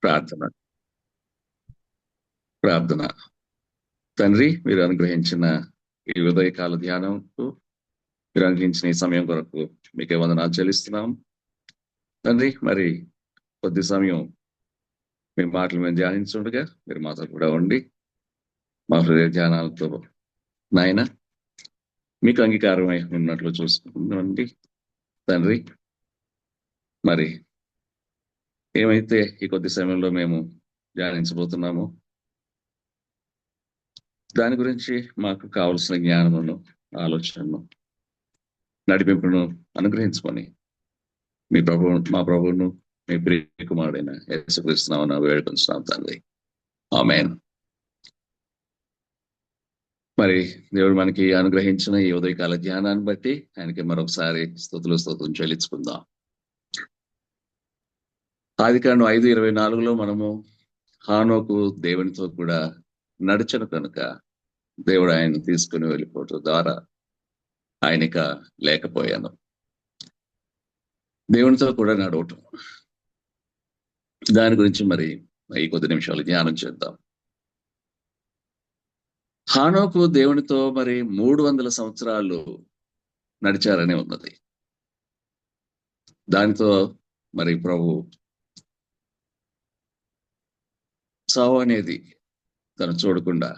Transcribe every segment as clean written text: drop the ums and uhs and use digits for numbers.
ప్రార్థన ప్రార్థన. తండ్రి, మీరు అనుగ్రహించిన ఈ ఉదయకాల ధ్యానంకు, మీరు అనుగ్రహించిన ఈ సమయం కొరకు మీకే వందనాలు చెల్లిస్తున్నాం తండ్రి. మరి కొద్ది సమయం మీ మాటలు మేము ధ్యానించుండగా మీరు మాతో కూడా ఉండి మా హృదయ ధ్యానాలతో నాయన మీకు అంగీకారమై ఉన్నట్లు చూసుకుంటుండండి తండ్రి. మరి ఏమైతే ఈ కొద్ది సమయంలో మేము ధ్యానించబోతున్నామో దాని గురించి మాకు కావలసిన జ్ఞానమును, ఆలోచనను, నడిపింపును అనుగ్రహించమని మా ప్రభువును మీ ప్రియ కుమారుడైన యేసుక్రీస్తునామమున వేడుకొంచున్నాం తండ్రి. ఆమేన్. మరి దేవుడు మనకి అనుగ్రహించిన ఈ ఉదయకాల ధ్యానాన్ని బట్టి ఆయనకి మరొకసారి స్తుతులు చెల్లించుకుందాం. ఆదికాండం 5:24 మనము హానోకు దేవునితో కూడా నడిచను కనుక దేవుడు ఆయన తీసుకుని వెళ్ళిపోవటం ద్వారా ఆయనక లేకపోయాను. దేవునితో కూడా నడవటం, దాని గురించి మరి ఈ కొద్ది నిమిషాలు ధ్యానం చేద్దాం. హానోకు దేవునితో మరి 300 సంవత్సరాలు నడిచారని ఉన్నది. దానితో మరి ప్రభు చావు అనేది తను చూడకుండా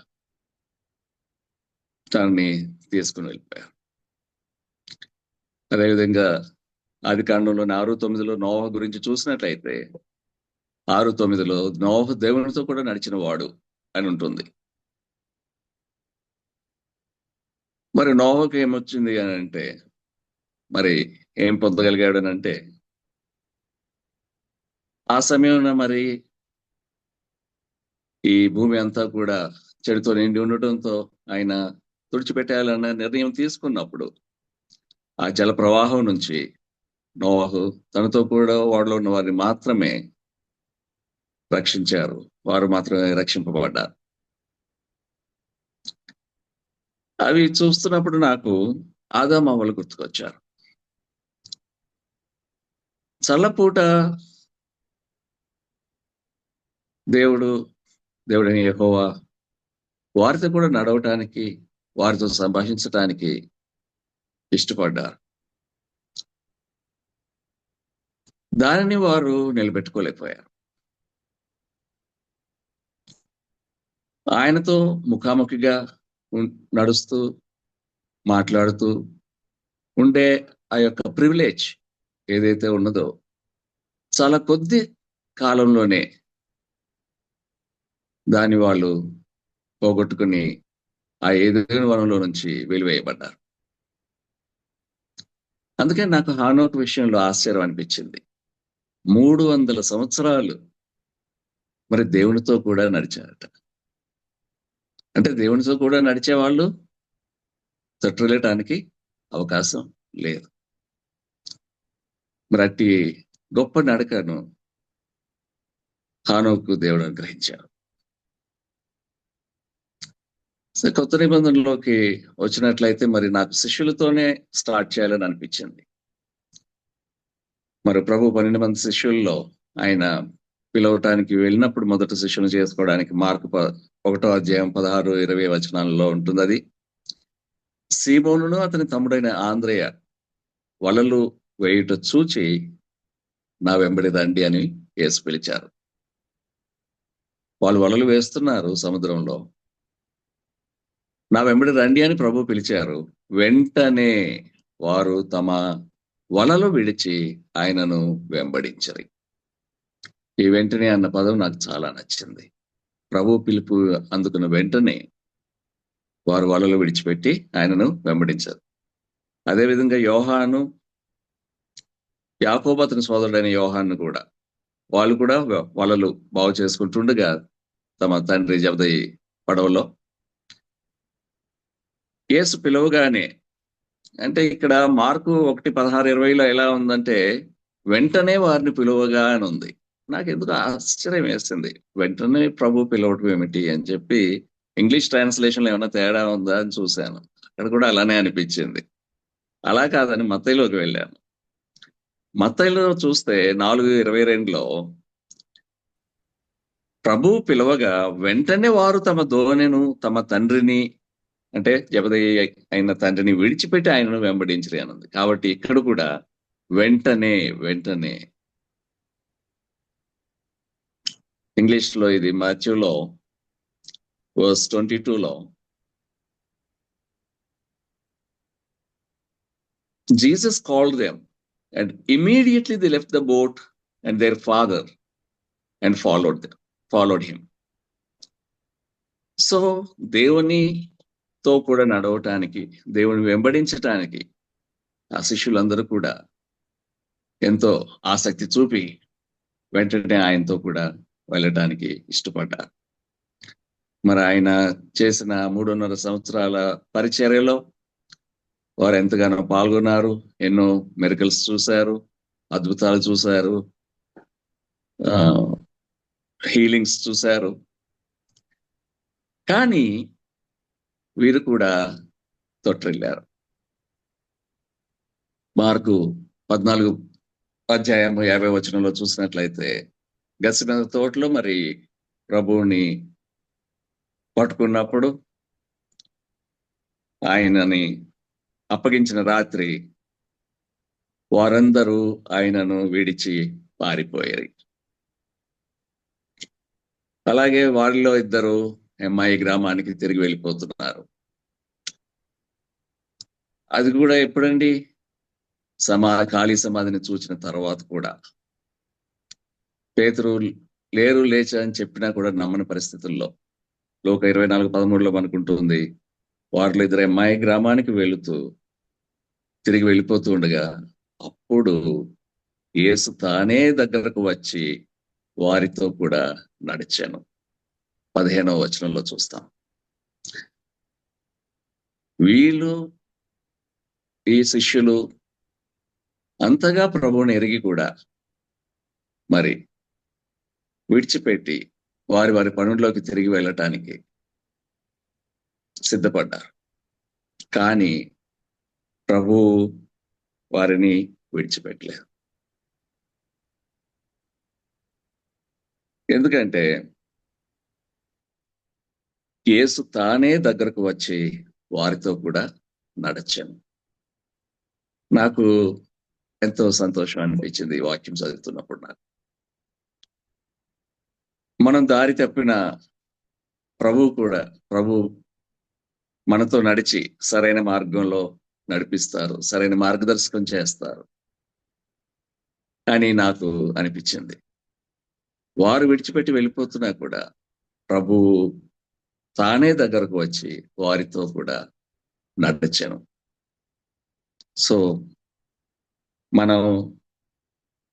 తనని తీసుకుని వెళ్ళిపోయారు. అదేవిధంగా ఆదికాండంలో 6:9 నోవహు గురించి చూసినట్లయితే 6:9 నోవహు దేవునితో కూడా నడిచిన వాడు అని ఉంటుంది. మరి నోవహుకి ఏమొచ్చింది అని అంటే, మరి ఏం పొందగలిగాడు అని అంటే, ఆ సమయంలో మరి ఈ భూమి అంతా కూడా చెడుతో నిండి ఉండటంతో ఆయన తుడిచిపెట్టాలన్న నిర్ణయం తీసుకున్నప్పుడు ఆ జల ప్రవాహం నుంచి నోవహు తనతో కూడా వాడిలో ఉన్న వారిని మాత్రమే రక్షించారు. వారు మాత్రమే రక్షింపబడ్డారు. అవి చూస్తున్నప్పుడు నాకు ఆదాము అవ్వలు గుర్తుకొచ్చారు. చల్లపూట దేవుడని యెహోవా వారితో కూడా నడవటానికి, వారితో సంభాషించటానికి ఇష్టపడ్డారు. దానిని వారు నిలబెట్టుకోలేకపోయారు. ఆయనతో ముఖాముఖిగా నడుస్తూ మాట్లాడుతూ ఉండే ఆ యొక్క ప్రివిలేజ్ ఏదైతే ఉన్నదో చాలా కొద్ది కాలంలోనే దాన్ని వాళ్ళు పోగొట్టుకుని ఆ ఏదైనా వనంలో నుంచి వెలివేయబడ్డారు. అందుకే నాకు హానోకు విషయంలో ఆశ్చర్యం అనిపించింది. 300 సంవత్సరాలు మరి దేవునితో కూడా నడిచారట. అంటే దేవునితో కూడా నడిచే వాళ్ళు తట్టులేటానికి అవకాశం లేదు. మరి అట్టి గొప్ప నడకను హానోకు దేవుడు అనుగ్రహించారు. కొత్త నిబంధనలోకి వచ్చినట్లయితే మరి నాకు శిష్యులతోనే స్టార్ట్ చేయాలని అనిపించింది. మరి ప్రభు 12 మంది శిష్యుల్లో ఆయన పిలవటానికి వెళ్ళినప్పుడు మొదటి శిష్యుని చేసుకోవడానికి మార్కు 1:16-20 ఉంటుంది. అది సీమోనును అతని తమ్ముడైన ఆంద్రేయ వలలు వేయుట చూచి నా వెంబడి రండి అని యేసు పిలిచారు. వాళ్ళు వలలు వేస్తున్నారు సముద్రంలో. నా వెంబడి రండి అని ప్రభు పిలిచారు. వెంటనే వారు తమ వలలు విడిచి ఆయనను వెంబడించరు. ఈ వెంటనే అన్న పదం నాకు చాలా నచ్చింది. ప్రభు పిలుపు అందుకున్న వెంటనే వారు వలలు విడిచిపెట్టి ఆయనను వెంబడించారు. అదేవిధంగా యోహాను, యాకోబు అతని సోదరుడైన యోహాను కూడా వాళ్ళు కూడా వలలు బాగు చేసుకుంటుండగా తమ తండ్రి జబదయి పడవలో యేసు పిలవగానే, అంటే ఇక్కడ మార్కు 1:16-20 ఎలా ఉందంటే వెంటనే వారిని పిలువగా అని ఉంది. నాకు ఎందుకు ఆశ్చర్యం వేసింది. వెంటనే ప్రభు పిలవటం ఏమిటి అని చెప్పి ఇంగ్లీష్ ట్రాన్స్లేషన్ లో ఏమైనా తేడా ఉందా అని చూశాను. అక్కడ కూడా అలానే అనిపించింది. అలా కాదని మత్తయిలోకి వెళ్ళాను. మత్తయిలో చూస్తే 4:22 ప్రభువు పిలవగా వెంటనే వారు తమ ధోనెను తమ తండ్రిని అంటే జబదయి అయిన తండ్రిని విడిచిపెట్టి ఆయనను వెంబడించరు అని ఉంది. కాబట్టి ఇక్కడ కూడా వెంటనే వెంటనే ఇంగ్లీష్ లో ఇది మాథ్యూలో verse 22లో Jesus called them and immediately they left the boat and their father and followed him. So దేవునితో కూడా నడవటానికి, దేవుని వెంబడించటానికి ఆ శిష్యులందరూ కూడా ఎంతో ఆసక్తి చూపి వెంటనే ఆయనతో కూడా వెళ్ళటానికి ఇష్టపడ్డారు. మరి ఆయన చేసిన 3.5 సంవత్సరాల పరిచర్యలో వారు ఎంతగానో పాల్గొన్నారు. ఎన్నో మిరకల్స్ చూశారు, అద్భుతాలు చూశారు, హీలింగ్స్ చూశారు. కానీ వీరు కూడా తొట్టిల్లారు. మార్కు 14 అధ్యాయం 50 వచనంలో చూసినట్లయితే గెత్సేమనే తోటలో మరి ప్రభువుని పట్టుకున్నప్పుడు ఆయనని అప్పగించిన రాత్రి వారందరూ ఆయనను విడిచి పారిపోయారు. అలాగే వారిలో ఇద్దరు ఎమ్మాయి గ్రామానికి తిరిగి వెళ్ళిపోతున్నారు. అది కూడా ఎప్పుడండి? ఖాళీ సమాధిని చూసిన తర్వాత కూడా. పేతురు లేరు లేచా అని చెప్పినా కూడా నమ్మని పరిస్థితుల్లో లోక 24:13లో మనకుంటుంది, వారిలో ఇద్దరు ఎమ్మాయి గ్రామానికి తిరిగి వెళ్ళిపోతూ ఉండగా అప్పుడు యేసు తానే దగ్గరకు వచ్చి వారితో కూడా నడిచాను. 15వ వచనంలో చూస్తాం. ఈ శిష్యులు అంతగా ప్రభువుని ఎరిగి కూడా మరి విడిచిపెట్టి వారి పనుల్లోకి తిరిగి వెళ్ళటానికి సిద్ధపడ్డారు. కానీ ప్రభు వారిని విడిచిపెట్టలేదు. ఎందుకంటే యేసు తానే దగ్గరకు వచ్చి వారితో కూడా నడిచాను. నాకు ఎంతో సంతోషం అనిపించింది ఈ వాక్యం చదువుతున్నప్పుడు. మనం దారి తప్పిన ప్రభు మనతో నడిచి సరైన మార్గంలో నడిపిస్తారు, సరైన మార్గదర్శకం చేస్తారు అని నాకు అనిపించింది. వారు విడిచిపెట్టి వెళ్ళిపోతున్నా కూడా ప్రభువు తానే దగ్గరకు వచ్చి వారితో కూడా నడిచాను. సో మనం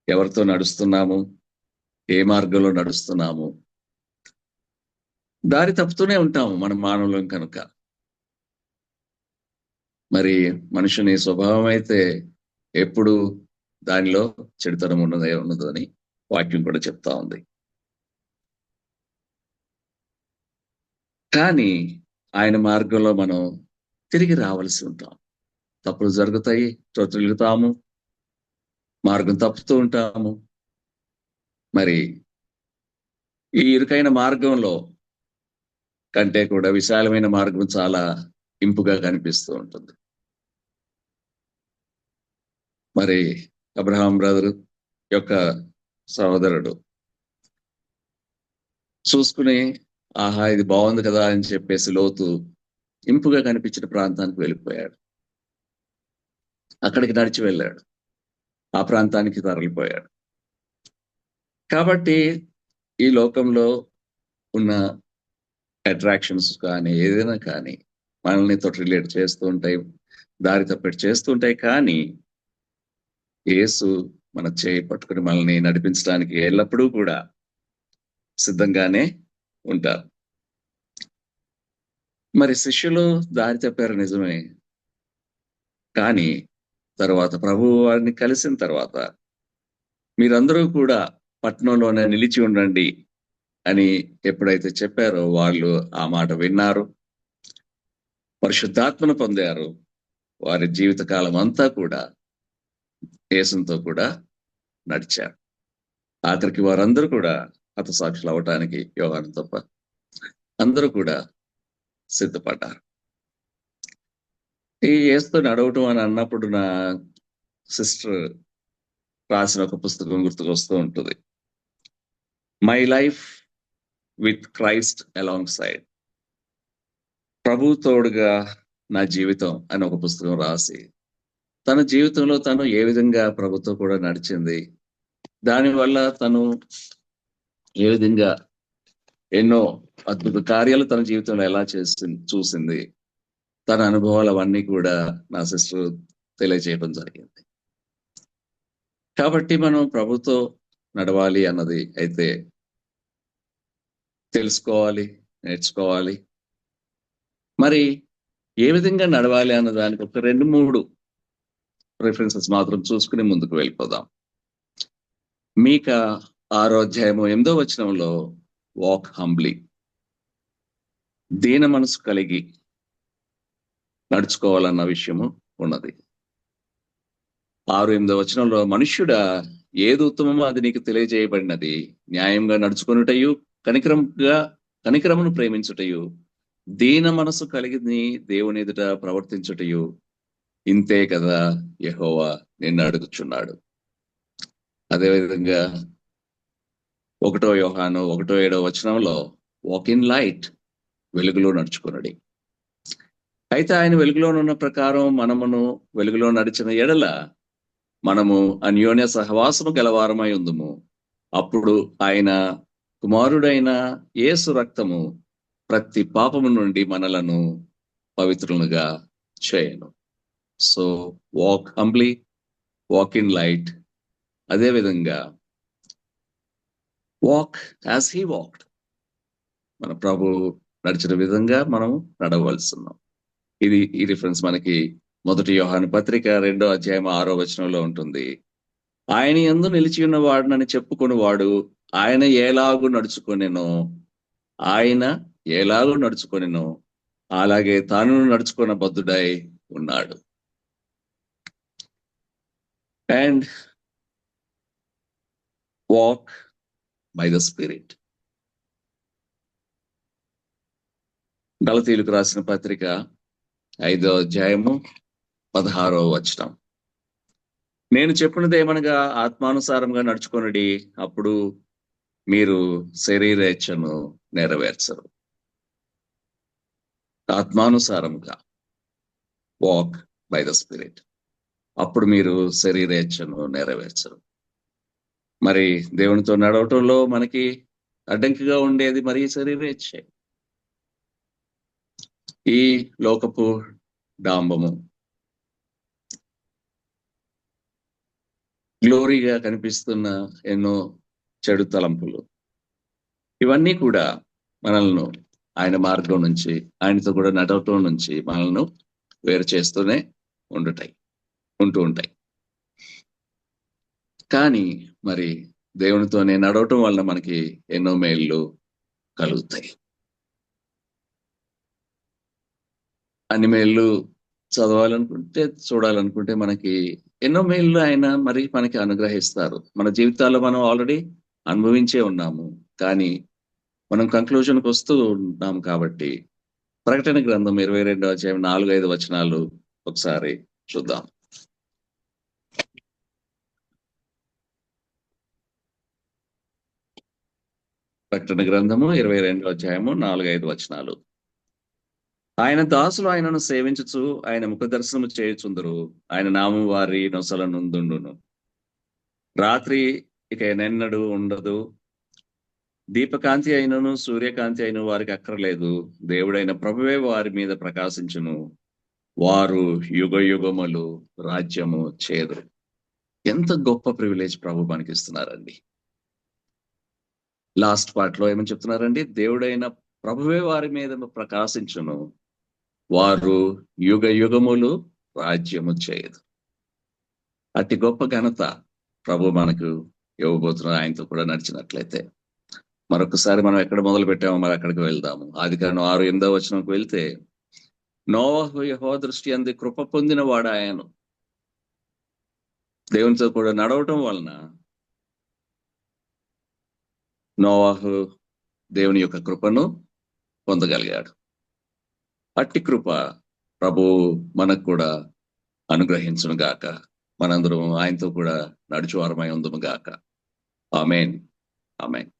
ఎవరితో నడుస్తున్నాము, ఏ మార్గంలో నడుస్తున్నాము? దారి తప్పుతూనే ఉంటాము మనం మానవులం కనుక. మరి మనుషుని స్వభావం అయితే ఎప్పుడు దానిలో చెడుతనం ఉన్నదని వాక్యం కూడా చెప్తా ఉంది. కానీ ఆయన మార్గంలో మనం తిరిగి రావాల్సి ఉంటాం. తప్పులు జరుగుతాయి, తొట్టిల్లుతాము, మార్గం తప్పుతూ ఉంటాము. మరి ఈ ఇరుకైన మార్గంలో కంటే కూడా విశాలమైన మార్గం చాలా ఇంపుగా కనిపిస్తూ ఉంటుంది. మరి అబ్రహాం బ్రదర్ యొక్క సహోదరుడు చూసుకుని ఆహా ఇది బాగుంది కదా అని చెప్పేసి లోతు ఇంపుగా కనిపించిన ప్రాంతానికి వెళ్ళిపోయాడు. అక్కడికి నడిచి వెళ్ళాడు, ఆ ప్రాంతానికి తరలిపోయాడు. కాబట్టి ఈ లోకంలో ఉన్న అట్రాక్షన్స్ కానీ ఏదైనా కానీ మనల్ని రిలేట్ చేస్తూ ఉంటాయి, దారి తప్పెట్టు చేస్తూ ఉంటాయి. కానీ యేసు మన చేయి పట్టుకుని మనల్ని నడిపించడానికి ఎల్లప్పుడూ కూడా సిద్ధంగానే ఉంటారు. మరి శిష్యులు దారి తప్పారు నిజమే, కానీ తర్వాత ప్రభువు వారిని కలిసిన తర్వాత మీరందరూ కూడా పట్టణంలోనే నిలిచి ఉండండి అని ఎప్పుడైతే చెప్పారో వాళ్ళు ఆ మాట విన్నారు, పరిశుద్ధాత్మను పొందారు. వారి జీవితకాలం అంతా కూడా యేసుతో కూడా నడిచారు. ఆఖరికి వారందరూ కూడా హతసాక్షులు అవటానికి యోహాను తప్ప అందరూ కూడా సిద్ధపడ్డారు. ఈ యేసుతో నడవటం అని అన్నప్పుడు నా సిస్టర్ రాసిన ఒక పుస్తకం గుర్తుకొస్తూ ఉంటుంది. My life with Christ alongside, ప్రభు తోడుగా నా జీవితం అని ఒక పుస్తకం రాసి తన జీవితంలో తను ఏ విధంగా ప్రభుతో కూడా నడిచింది, దానివల్ల తను ఏ విధంగా ఎన్నో అద్భుత కార్యాలు తన జీవితంలో ఎలా చూసింది, తన అనుభవాలు అవన్నీ కూడా నా సిస్టర్ తెలియజేయడం జరిగింది. కాబట్టి మనం ప్రభుతో నడవాలి అన్నది అయితే తెలుసుకోవాలి, నేర్చుకోవాలి. మరి ఏ విధంగా నడవాలి అన్న దానికి ఒక 2-3 రిఫరెన్సెస్ మాత్రం చూసుకుని ముందుకు వెళ్ళిపోదాం. మీకా 6వ అధ్యాయము 8వ వచనంలో వాక్ హంబ్లీ, దీన మనసు కలిగి నడుచుకోవాలన్న విషయము ఉన్నది. 6-8వ వచనంలో మనుష్యుడా ఏది ఉత్తమమో అది నీకు తెలియజేయబడినది, న్యాయంగా నడుచుకొనుటయు కనికరమును ప్రేమించుటయు దీన మనసు కలిగి దేవుని ఎదుట ప్రవర్తించుటయు ఇంతే కదా యెహోవా నిన్ను అడుగుచున్నాడు. అదేవిధంగా 1వ యోహాను 1:7 వచనంలో వాక్ ఇన్ లైట్, వెలుగులో నడుచుకునడి. అయితే ఆయన వెలుగులోనున్న ప్రకారం మనమును వెలుగులో నడిచిన ఎడల మనము అన్యోన్య సహవాసము గలవారమై ఉందుము. అప్పుడు ఆయన కుమారుడైన యేసు రక్తము ప్రతి పాపము నుండి మనలను పవిత్రులుగా చేయను. So walk humbly, walk in light, అదేవిధంగా వాక్ యాజ్ హీ వాక్డ్, మన ప్రభు నడిచిన విధంగా మనం నడవలసిన్నాం. ఈ రిఫరెన్స్ మనకి 1 యోహాను పత్రిక 2వ అధ్యాయం 6వ వచనంలో ఉంటుంది. ఆయన యందు నిలిచి ఉన్న వాడునని చెప్పుకుని వాడు ఆయన ఎలాగూ నడుచుకొనెనో అలాగే తాను నడుచుకున్న బద్ధుడై ఉన్నాడు. And walk by the spirit. గలతీయులకు రాసిన పత్రిక 5వ అధ్యాయము 16వ వచనం, నేను చెప్పినది ఏమనగా ఆత్మానుసారంగా నడుచుకొనుడి, అప్పుడు మీరు శరీరేచ్ఛను నెరవేర్చరు. ఆత్మానుసారంగా వాక్ బై ద స్పిరిట్, అప్పుడు మీరు శరీరేచ్ఛను నెరవేర్చరు. మరి దేవునితో నడవటంలో మనకి అడ్డంకిగా ఉండేది మరి శరీరేచ్ఛే. ఈ లోకపు డాంబము, గ్లోరీగా కనిపిస్తున్న ఎన్నో చెడు తలంపులు, ఇవన్నీ కూడా మనల్ని ఆయన మార్గం నుంచి, ఆయనతో కూడా నడవటం నుంచి మనల్ని వేరు చేస్తూనే ఉంటూ ఉంటాయి. కానీ మరి దేవునితోనే నడవటం వల్ల మనకి ఎన్నో మేళ్ళు కలుగుతాయి. అన్ని మేళ్ళు చదవాలనుకుంటే, చూడాలనుకుంటే మనకి ఎన్నో మేళ్ళు ఆయన మరి మనకి అనుగ్రహిస్తారు. మన జీవితాల్లో మనం ఆల్రెడీ అనుభవించే ఉన్నాము, కానీ మనం కంక్లూజన్కి వస్తూ ఉన్నాము. కాబట్టి ప్రకటన గ్రంథం 22వ అధ్యాయం 4-5 వచనాలు ఒకసారి చూద్దాం. ప్రకటన గ్రంథము 22వ అధ్యాయము 4-5 వచనాలు. ఆయన దాసులు ఆయనను సేవించుచు ఆయన ముఖ దర్శనము చేయుచుందరు, ఆయన నామం వారి నొసల నుండును. రాత్రి ఇక ఎన్నెన్నడూ ఉండదు, దీపకాంతి అయినను సూర్యకాంతి అయిన వారికి అక్కర్లేదు, దేవుడైన ప్రభువే వారి మీద ప్రకాశించును, వారు యుగ యుగములు రాజ్యము చేదురు. ఎంత గొప్ప ప్రివిలేజ్ ప్రభు మనకి ఇస్తున్నారండి. లాస్ట్ పార్ట్ లో ఏమని చెప్తున్నారండి? దేవుడైన ప్రభువే వారి మీద ప్రకాశించును, వారు యుగ యుగములు రాజ్యము చేయదు. అతి గొప్ప ఘనత ప్రభు మనకు ఇవ్వబోతున్నారు ఆయనతో కూడా నడిచినట్లయితే. మరొకసారి మనం ఎక్కడ మొదలు పెట్టామో మరి అక్కడికి వెళ్దాము. ఆదికాండం 6-8 వచనంకి వెళ్తే, నోవహు యెహోవా దృష్టి అందు కృప పొందిన వాడు ఆయను. దేవునితో కూడా నడవటం వలన నోవాహు దేవుని యొక్క కృపను పొందగలిగాడు. అట్టి కృప ప్రభు మనకు కూడా అనుగ్రహించును గాక. మనందరం ఆయనతో కూడా నడుచువారమై ఉందుము గాక. ఆమేన్. ఆమేన్.